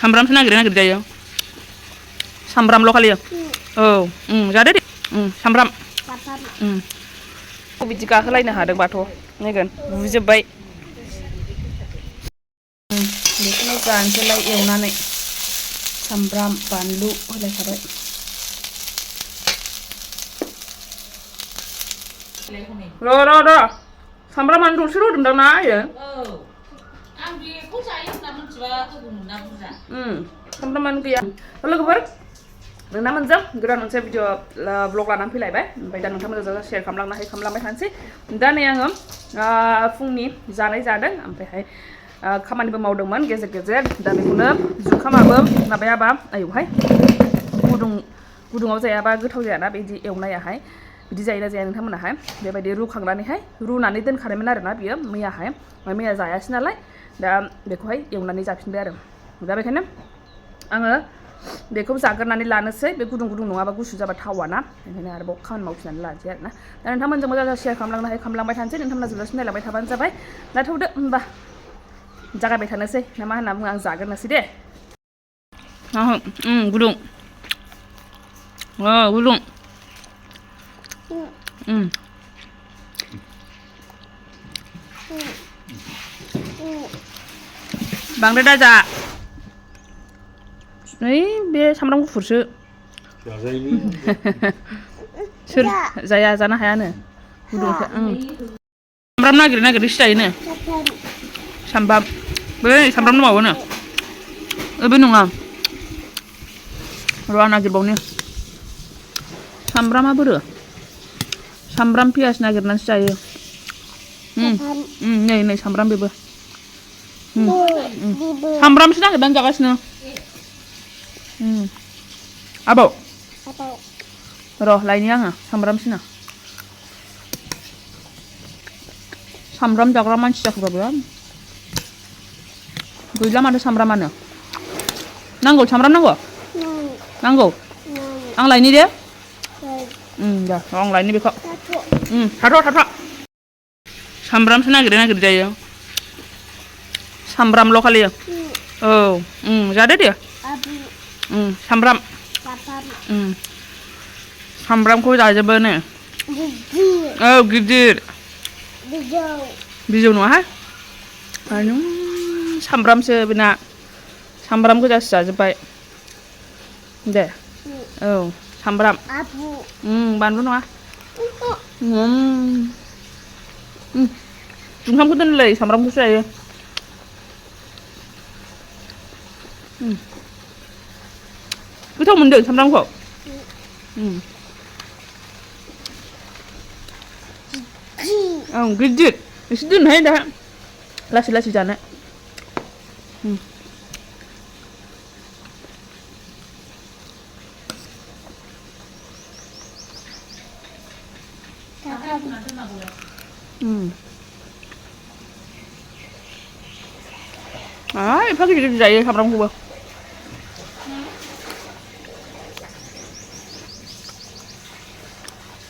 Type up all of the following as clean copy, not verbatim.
सामब्रामसो नागिर जायो सामब्रामल' खालि औ जादो दे सामब्राम बिदि गाखोलायनो हादोंबाथ' नायगोन बुजोब्बाय बेखौनो जानोसैलाय एवनानै सामब्राम बानलु होलायखाबाय र' सामब्रामानो दरसे होदोंदां ना आयो आं बेखौ जायो होनना मिथिबा होगौमोन ना बुरजा सामब्रामानो गैया लोगोफोर नोंना मोनजों गोदान मोनसे भिडिअ ब्लग लानानै फैलायबाय ओमफ्राय दा नोंथांमोनजों शेयार खालामलांबाय थानोसै दा नै आङो फुंनि जानाय जादों ओमफ्रायहाय खामानिबो मावदोंमोन गेजेर गेजेर दा बेखौनो जुखामाबो माबायाबा आयौहाय गुदुङाव जायाबा गोथाव जायाना बिदि एवनायाहाय बिदि जायोना जाया नोंथांमोनाहाय बेबायदि रुखांनानैहाय रुनानै दोनखानायमोन आरोना बियो मैयाहाय मैया जायासै नालाय दा बेखौहाय एवनानै जाफिनबाय आरो दा बेखायनो आङो बेखौ जाग्रोनानै लानोसै बे गुदुं नङाबा गुसु जाबा थावाना ओंखायनो आरोबाव खामानि मावफिननानै लानोसै आरोना दा नोंथांमोनजों मोजां शेयार खालामलांबाय थानोसै नोंथांमोना जोबजासिम नायलांबाय थाबानो जाबाय दा थौदो होमबा जागायबाय थानोसै ना मा होनना बुङो आं जाग्रोनोसै दे गुदुं गुदुं बांद्राय दाजा नै बे सामब्राम गुफुरसो सोर जाया जानो हायानो गुदुंसो सामब्राम नागिर सिजायोनो सामब्राम बै सामब्राम दंबावोनो बे नङा र' नागिरबावनो सामब्रामा बोरो सामब्राम पियास नागिरनानैसो जायो नै सामब्राम बेबो सामब्रामसो नागिरनानै जागासिनो आबौ र' लायनि आङो सामब्रामसोनो सामब्राम जाग्रा मानसि जाखोबाबो गैला माथो सामब्रामानो नांगौ सामब्राम नांगौ आं लायनि दे दे आं लायनि बेखौ थाथ' सामब्रामसो नागिर जायो सामब्रामल' खालि औ जादो दे सामब्रामखौ जाजोबोनो औ गिदिर बिजौ नङाहाय सामब्रामसो बेना सामब्राम गोजासो जाजोब्बाय दे औ सामब्राम बानलु नङा ओंखामखौ दोनलै सामब्रामखौसो जायो गोथाव मोनदों सामब्रामखौ गिदिर एसे दोनहाय दा लासै जानो एफा गिदिर जायो सामब्रामखौबो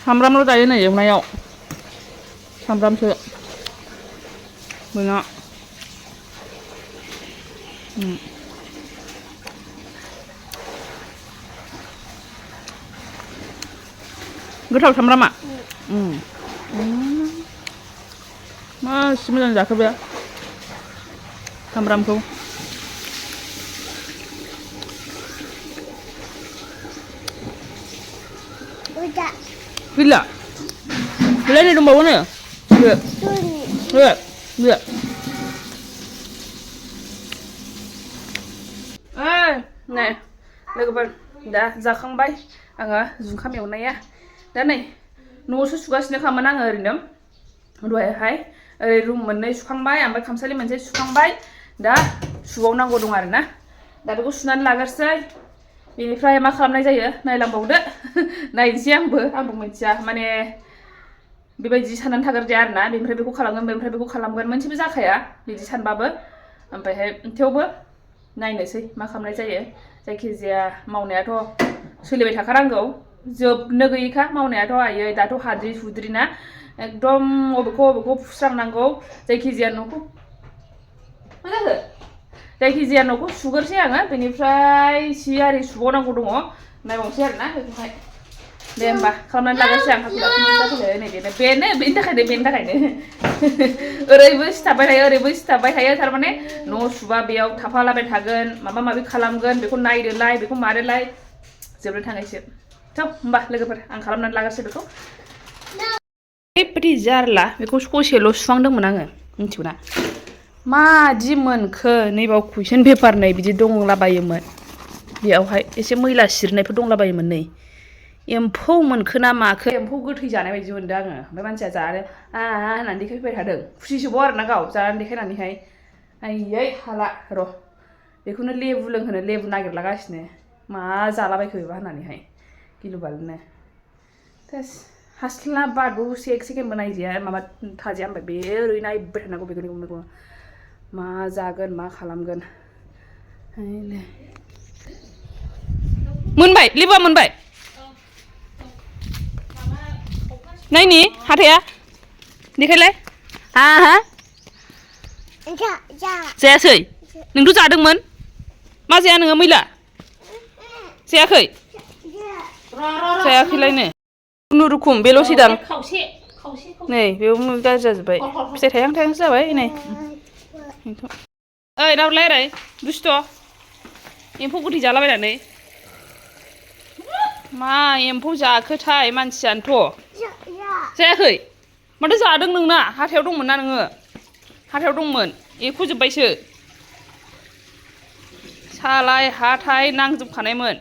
सामब्रामल' जायो नै एवनायाव सामब्रामसो बेना गोथाव सामब्रामा मासि मोजां जाखो बे सामब्रामखौ गैला नै दंबावोनो नै लोगोफोर दा जाखांबाय आङो जुखाम एवनाया दा नै न'आवसो सुगासिनोखामोन आङो ओरैनो दहायहाय ओरै रुम मोननै सुखांबाय ओमफ्राय खामसालि मोनसे सुखांबाय दा सुबावनांगौ दं आरोना दा बेखौ सुनानै लाग्रोसै बेनिफ्राय मा खालामनाय जायो नायलांबावदो नायनोसै आंबो मिथिया माने बेबायदि साननानै थागारजाया आरोना बेनिफ्राय बेखौ खालामगोन मोनसेबो जाखाया बिदि सानबाबो ओमफ्रायहाय थेवबो नायनोसै मा खालामनाय जायो जायखिजाया मावनायाथ' सोलिबाय थाखानांगौ जोबनो गैयैखा मावनायाथ' आयै दाथ' हाद्रि हुद्रि ना एकदम अबेखौ फुस्रांनांगौ जायखिजाया न'खौ मा जाखो जायखिजाया न'खौ सुगोरसै आङो बेनिफ्राय सि आरि सुबावनांगौ दङ नायबावनोसै आरोना बेखौहाय दे होमबा खालामनानै लागोनसै आं हाखु दाखु जाफैबाय नै बेनि थाखायनो ओरैबो सिथाबबाय थायो ओरैबो सिथाबबाय थायो थारमाने न' सुबा बेयाव थाफालाबाय थागोन माबा माबि खालामगोन बेखौ नायदोलाय बेखौ मादोलाय जोबनो थाङैसो थ' होमबा लोगोफोर आं खालामनानै लागोनसै बेखौ ओरैबायदि जारला बेखौ ससेल' सुखांदोंमोन आङो मिथिगौना मादि मोनखो नैबाव कुइसन पेपार नै बिदि दंलाबायोमोन बेयावहाय एसे मैला सिरनायफोर दंलाबायोमोन नै एम्फौ मोनखो ना माखो एम्फौ गोथै जानाय बायदि मोनदों आङो ओमफ्राय मानसिया जानो होननानै देखायफैबाय थादों खुसिसोबाव आरोना गाव जानानै देखायनानैहाय आयै हाला र' बेखौनो लेबु लोंहोनो लेबु नागिरलागासिनो मा जालाबायखो बेबा होननानैहाय गिलु बालुनो थोस हास्ला बादबोसे एक सेकेन्डबो नायजाया माबा थाजाया ओमफ्राय बे ओरै नायबाय थानांगौ बेखौ मा जागोन मा खालामगोन मोनबाय लेबुआ मोनबाय नायनि हाथाया देखायलाय हा जायासै नोंथ' जादोंमोन मा जाया नोङो मैला जायाखै जायाखैलायनो खुनुरुखुम बेल'सैदां नै बेयाव गाज्रि जाजोब्बाय फिथाइ थायहां जाबाय नै ओइ दावरलाय ओरै दुस्थ' एम्फौ गोथै जालाबायनानै मा एम्फौ जाखोथाय मानसियानोथ' जायाखै माथो जादों नोंना हाथायाव दंमोन ना नोङो हाथायाव दंमोन एख'जोब्बायसो सालाय हाथाय नांजोबखानायमोन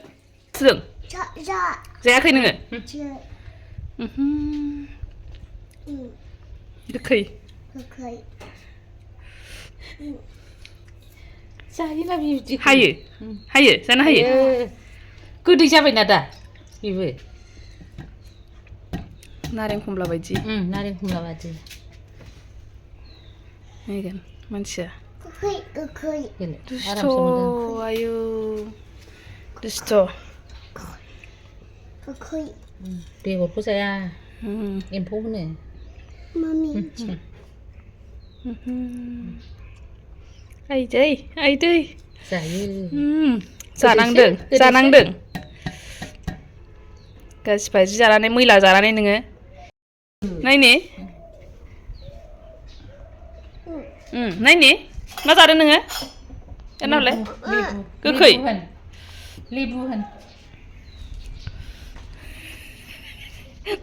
जों जायाखै नोङो गोखै जायोना बिदि हायो जानो हायो गोदै जाबायना दा बेबो नारें खमला बायदि नारें खमला बायदि नायगोन मानसिया दुस्थ' आयु दुस्थ' बेगरखौ जाया एम्फौ होनो आइदै जायो जानांदों गासिबो जि जानानै मैला जानानै नोङो नायनि नायनि मा जादों नोङो एनावलाय गोखै लेबु होन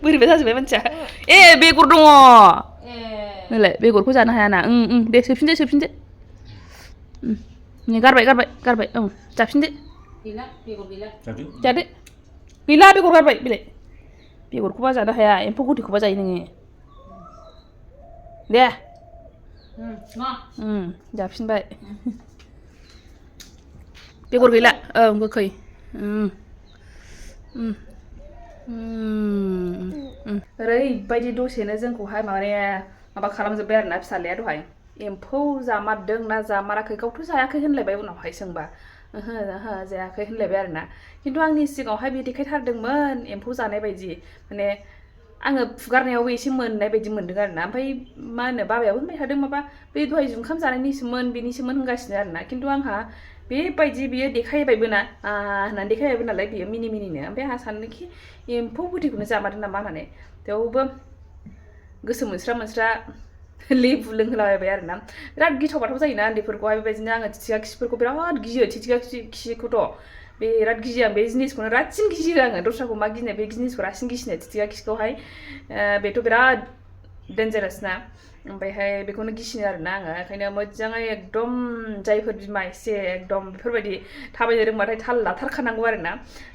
बोरैबा जाजोब्बाय मानसिया ए बेगर दङ नोंलाय बेगरखौ जानो हायाना दे सोफिनदो गारबाय जाफिनदो गैला बेगर गैला जादो गैला बेगर गारबाय बिलाय बेगरखौबा जानो हाया एम्फौ गोथैखौबा जायो नोङो दे जाफिनबाय बेगर गैला गोखै ओरैबायदि दसेनो जोंखौहाय माबा खालामजोब्बाय आरोना फिसालाया दहाय एम्फौ जामारदों ना जामाराखै गावथ' जायाखै होनलायबाय उनावहाय सोंबा ओहो जायाखै होनलायबाय आरोना खिन्थु आंनि सिगाङावहाय बे देखायथारदोंमोन एम्फौ जानाय बायदि माने आङो फुगारनायावबो एसे मोननाय बायदि मोनदों आरोना ओमफ्राय मा होनो बाबायाबो होनबाय थादों माबा बे दहाय जुखाम जानायनिसोमोन बेनिसोमोन होनगासिनो आरोना खिन्थु आंहा बेबायदि बियो देखायबायबो ना होननानै देखायबायबो नालाय बियो मिनिनो ओमफ्राय आंहा सानोखि एम्फौ गोथैखौनो जामारदों नामा होननानै थेवबो गोसो मोनस्रा लेबु लोंहोलाबायबाय आरोना बिराद गिथाव बाथाव जायोना उन्दैफोरखौहाय बेबायदिनो आङो थिथिखा खिफोरखौ बिराद गियो थिथिखा खिखौथ' बिराद गियो आं बे जिनिसखौनो रासिन गियो आङो दस्राखौ मा गिनो बे जिनिसखौ रासिन गिसिनो थिथिखा खिखौहाय बेथ' बिराद डेन्जारास ना ओमफ्रायहाय बेखौनो गिसिनो आरोना आङो ओंखायनो मोजाङै एकदम जायफोर बिमा एसे एकदम बेफोरबायदि थाबायनो रोंबाथाय थाल लाथारखानांगौ आरोना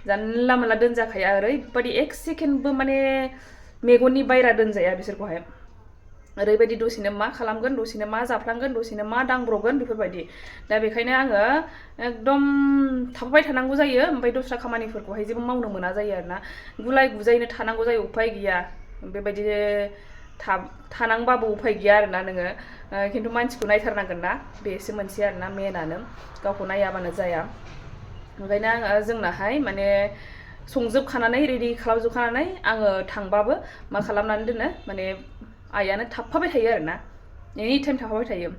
जानला मोनला दोनजाखाया ओरैबायदि एक सेकेन्डबो माने मेगननि बायरा दोनजाया बिसोरखौहाय ओरैबायदि दसेनो मा खालामगोन दसेनो मा जाफ्लांगोन दसेनो मा दांब्रगोन बेफोरबायदि दा बेखायनो आङो एकदम थाफाबाय थानांगौ जायो ओमफ्राय दस्रा खामानिफोरखौहाय जेबो मावनो मोना जायो आरोना गुलाय गुजायैनो थानांगौ जायो उफाय गैया बेबायदि थानांबाबो उफाय गैया आरोना नोङो खिन्थु मानसिखौ नायथारनांगोन ना बेसो मोनसे आरोना मेनानो गावखौ नायाबानो जाया ओंखायनो आङो जोंनाहाय माने संजोबखानानै रेडि खालामजोबखानानै आङो थांबाबो मा खालामनानै दोनो माने आइयानो थाफाबाय थायो आरोना एनि टाइम थाखाबाय थायो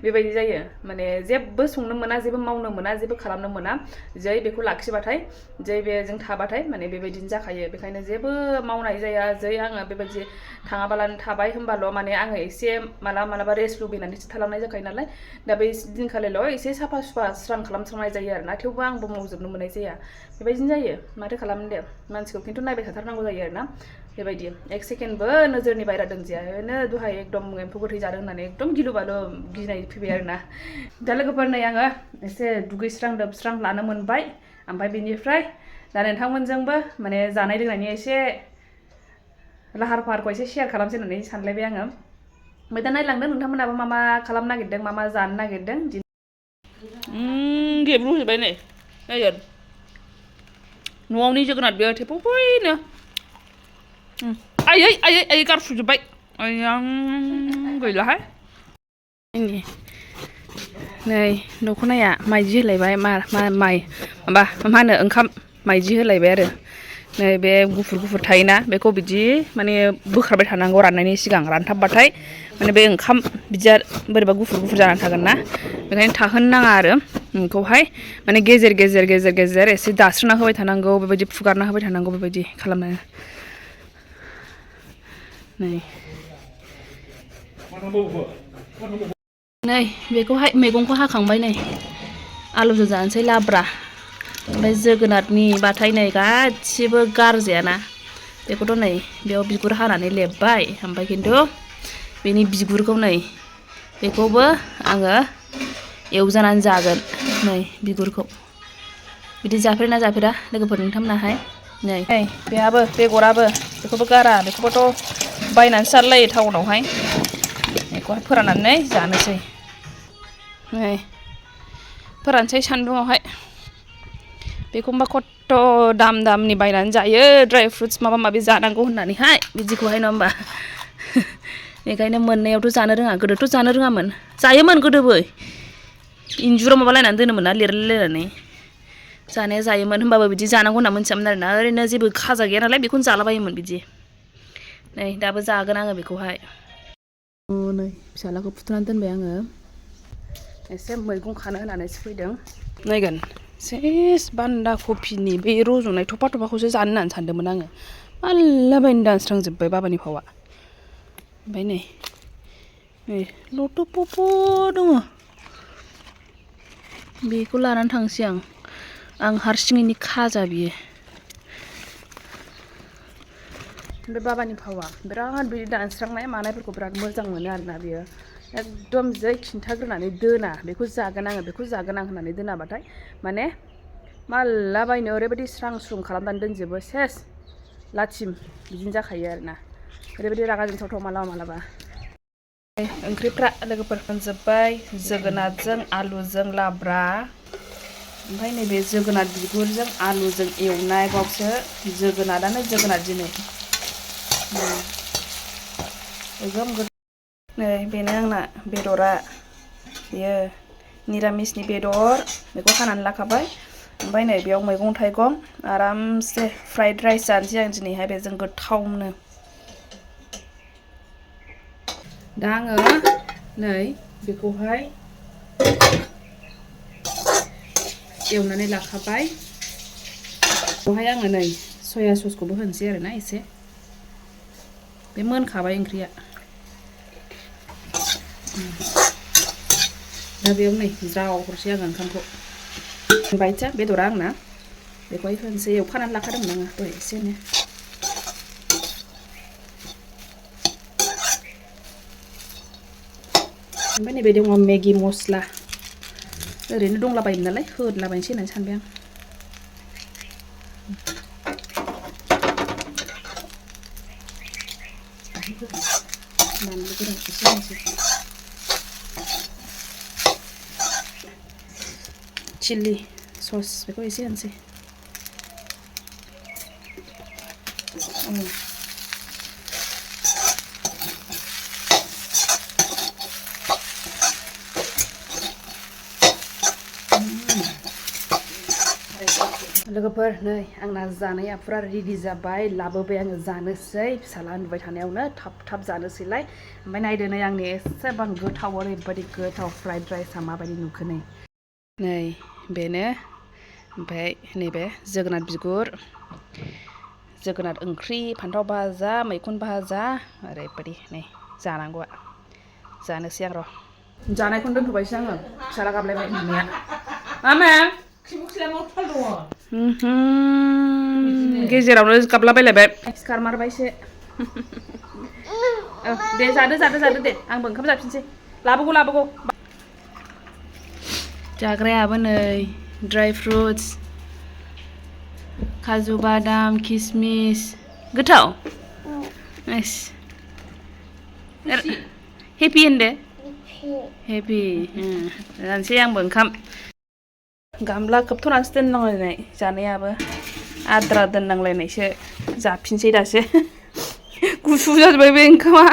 बेबायदि जायो माने जेबो संनो मोना जेबो मावनो मोना जेबो खालामनो मोना जै बेखौ लाखिबाथाय जै बेजों थाबाथाय माने बेबायदिनो जाखायो बेखायनो जेबो मावनाय जाया जै आङो बेबायदि थाङाबालानो थाबाय होमबाल' माने आङो एसे मालाबा रेस्ट लुबैनानैसो थालांनाय जाखायो नालाय दा बै दिनखालिल' एसे साफा सुफा स्रां खालामस्रांनाय जायो आरोना थेवबो आंबो मावजोबनो मोननाय जाया बेबायदिनो जायो माथो खालामनो दे मानसिखौ खिन्थु नायबाय थाथारनांगौ जायो आरोना बेबायदि एक सेकेन्डबो नोजोरनि बायरा दोनजाया ओरैनो दहाय एकदम एम्फौ गोथै जादों होननानै एकदम गिलु बालु गिनाय फैबाय आरोना दा लोगोफोर नै आङो एसे दुगैस्रां लोबस्रां लानो मोनबाय ओमफ्राय बेनिफ्राय दा नोंथांमोनजोंबो माने जानाय लोंनायनि एसे लाहार फाहारखौ एसे शेयार खालामसै होननानै सानलायबाय आङो ओमफ्राय दा नायलांदों नोंथांमोनाबो मा मा खालामनो नागिरदों मा मा जानो नागिरदों गेब्रुजोब्बाय नै नायगोन न'आवनि जोगोनार बेयो थेफौफैनो आयै आयै आयै गारफ्रुजोब्बाय आं गैलाहाय नै दख'नाया माइदि होलायबाय माइ माबा मा होनो ओंखाम माइदि होलायबाय आरो नै बे गुफुर गुफुर थायोना बेखौ बिदि माने बोखारबाय थानांगौ राननायनि सिगां रानथाबबाथाय माने बे ओंखाम बिदिया बोरैबा गुफुर गुफुर जानानै थागोन ना बेखायनो थाहोनो नाङा आरो बेखौहाय माने गेजेर गेजेर गेजेर गेजेर एसे दास्रोना होबाय थानांगौ बेबायदि फुगारना होबाय थानांगौ बेबायदि खालामनानै नै बेखौहाय मैगंखौ हाखांबाय नै आलुजों जानोसै लाब्रा ओमफ्राय जोगोनारनि बाथाय नै गासिबो गारजायाना बेखौथ' नै बेयाव बिगुर हानानै लेबबाय ओमफ्राय खिन्थु बेनि बिगुरखौ नै बेखौबो आङो एवजानानै जागोन नै बिगुरखौ बिदि जाफेरना जाफेरा लोगोफोर नोंथांमोनाहाय नै बेहाबो बेगराबो बेखौबो गारा बेखौबोथ' बायनानैसो जालायो टाउनावहाय बेखौहाय फोराननानै जानोसै नै फोरानसै सान्दुङावहाय बेखौबा खथ्थ' दामनि बायनानै जायो ड्राय फ्रुट्स माबा माबि जानांगौ होननानैहाय बिदिखौहाय नङा होमबा बेखायनो मोननायावथ' जानो रोङा गोदोथ' जानो रोङामोन जायोमोन गोदोबो इन्जुराव माबालायनानै दोनोमोन ना लिरलायलायनानै जानाया जायोमोन होमबाबो बिदि जानांगौ होनना मिथियामोन आरोना ओरैनो जेबो खाजा गैया नालाय बेखौनो जालाबायोमोन बिदि नै दाबो जागोन आङो बेखौहाय नै फिसालाखौ फुथुनानै दोनबाय आङो एसे मैगं खानो होनानैसो फैदों नायगोन सेस बान्दा कफिनि बे रज'नाय थफा थफाखौसो जानो होननानै सानदोंमोन आङो मालाबायनो दानस्रांजोब्बाय बाबानि फावा ओमफ्राय नै लथ' पप' दङ बेखौ लानानै थांसै आं हारसिङैनि खाजा बियो ओमफ्राय बाबानि फावा बिराद बिदि दानस्रांनाय मानायफोरखौ बिराद मोजां मोनो आरोना बियो एकदम जै खिन्थाग्रोनानै दोना बेखौ जागोन आङो बेखौ जागोन आं होननानै दोनाबाथाय माने मालाबायनो ओरैबायदि स्रां स्रुं खालामनानै दोनजोबो सेस लाथिम बिदिनो जाखायो आरोना ओरैबायदि रागा जोंथावथाव मालाबा ओंख्रिफ्रा लोगोफोर मोनजोब्बाय जोगोनारजों आलुजों लाब्रा ओमफ्राय नैबे जोगोनार बिगुरजों आलुजों एवनाय बावसो जोगोनारानो जोगोनार दिनै नै बेनो आंना बेदरा बेयो निरामिसनि बेदर बेखौ हानानै लाखाबाय ओमफ्राय नै बेयाव मैगं थाइगं आरामसे फ्राइड राइस जानोसै आं दिनैहाय बेजों गोथावनो दा आङो नै बेखौहाय एवनानै लाखाबाय बेवहाय आङो नै सया ससखौबो होनोसै आरोना एसे बे मोनखाबाय ओंख्रिया दा बेयाव नै ज्राव हरसै आङो ओंखामखौ बायचा बेदरा आंना बेखौहाय होनोसै एवखानानै लाखादोंमोन आङो दहाय एसेनो ओमफ्राय नैबे दङ मेगि मस्ला ओरैनो दंलाबायो नालाय होलाबायनोसै होननानै सानबाय आं बानलु गोरान एसे होनोसै चिल्ली सस बेखौ एसे होनोसै लोगोफोर नै आंना जानाया फुरा रेडि जाबाय लाबोबाय आङो जानोसै फिसाला उन्दुबाय थानायावनो थाब जानोसैलाय ओमफ्राय नायदो नै आंनि एसेबां गोथाव ओरैबायदि गोथाव फ्राइड राइसआ माबायदि नुखो नै बेनो ओमफ्राय नैबे जोगोनार बिगुर जोगोनार ओंख्रि फान्थाव भाजा मैखुन भाजा ओरैबायदि नै जानांगौआ जानोसै आं र' जानायखौनो दोनथ'बायसो आङो फिसाला गाबलायबाय बिमाया मामा गेजेरावनो गाबलाबायलायबाय सिखार मारबायसो दे जादो दे आंबो ओंखाम जाफिनसै लाबोगौ जाग्रायाबो नै ड्राई फ्रुट्स काजु बादाम किसमिस गोथाव हेपि होनदो हेपि जानोसै आंबो ओंखाम गामला खोबथ'नानैसो दोननांलायनाय जानायाबो आद्रा दोननांलायनायसो जाफिनसै दासो गुसु जाजोब्बाय बे ओंखामा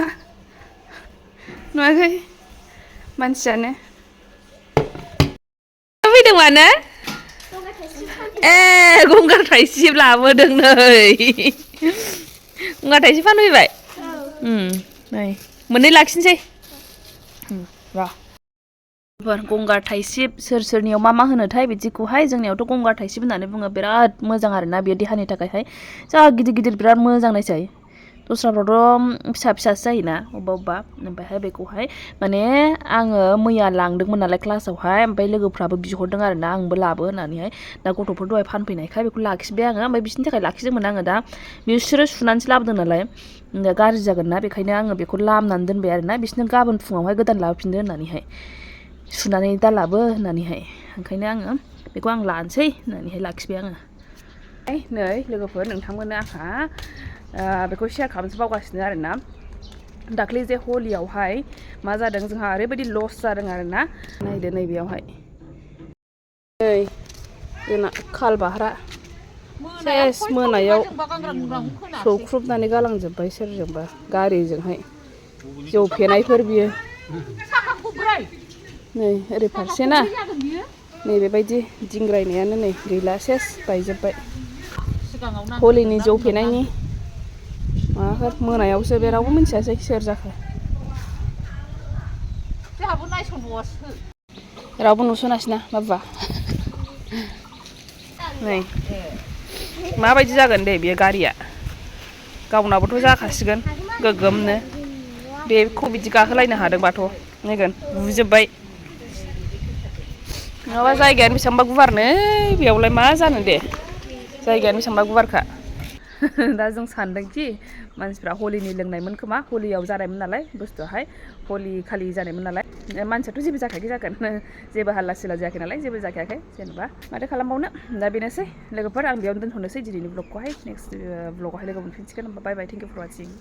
नुवाखै मानसियानो फैदों मानो गंगार थाइसिब लाबोदों नै गंगार थाइसिब फानफैबाय नै मोननै लाखिनोसै र' गंगार थाइसिब सोरनियाव मा होनोथाय बिदिखौहाय जोंनियावथ' गंगार थाइसिब होननानै बुङो बिराद मोजां आरोना बेयो देहानि थाखायहाय जा गिदिर बिराद मोजां नायसाय दस्राफ्रावथ' फिसासो जायोना अबेबा ओमफ्रायहाय बेखौहाय माने आङो मैया लांदोंमोन नालाय क्लासावहाय ओमफ्राय लोगोफ्राबो बिहरदों आरोना आंबो लाबो होननानैहाय दा गथ'फोर दहाय फानफैनायखाय बेखौ लाखिबाय आङो ओमफ्राय बिसोरनि थाखाय लाखिदोंमोन आङो दा बिसोरो सुनानैसो लाबोदों नालाय गाज्रि जागोन ना बेखायनो आङो बेखौ लामनानै दोनबाय आरोना बिसोरनो गाबोन फुङावहाय गोदान लाबोफिनदो होननानैहाय सुनानै दा लाबो होननानैहाय ओंखायनो आङो बेखौ आं लानोसै होननानैहाय लाखिबाय आङो नै लोगोफोर नोंथांमोननो आंहा बेखौ शेयार खालामनोसो बावगासिनो आरोना दाख्लै जे हलियावहाय मा जादों जोंहा ओरैबायदि लस जादों आरोना नायदो नैबेयावहाय नै जोंना खालबाहारा सेस मोनायाव सौख्रुबनानै गालांजोब्बाय सोरजोंबा गारिजोंहाय जौ फेनायफोर बियो नै ओरै फारसे ना नै बेबायदि दिंग्रायनायानो नै गैला सेस बायजोब्बाय हलिनि जौ फेनायनि माबाफोर मोनायावसो बे रावबो मिन्थियासै सोर जाखो रावबो नुसनासैना बाबा नै माबायदि जागोन दे बेयो गारिया गावनाबोथ' जाखासिगोन गोगोमनो बेखौ बिदि गाखोलायनो हादोंबाथ' नायगोन बुजोब्बाय नङाबा जायगायानो बेसेबांबा गुवारनो बेयावलाय मा जानो दे जायगायानो बेसेबांबा गुवारखा दा जों सानदोंखि मानसिफ्रा हलिनि लोंनायमोन खोमा हलियाव जानायमोन नालाय बुस्थुआहाय हलि खालि जानायमोन नालाय मानसियाथ' जेबो जाखायाखै जागोन जेबो हाल्ला सिला जायाखै नालाय जेबो जाखायाखै जेनेबा माथो खालामबावनो दा बेनोसै लोगोफोर आं बेयावनो दोनथ'नोसै दिनैनि ब्लगखौहाय नेक्स्ट ब्लगावहाय लोगो मोनफिनसिगोन बाय बाय थेंक इउ फर वाचिं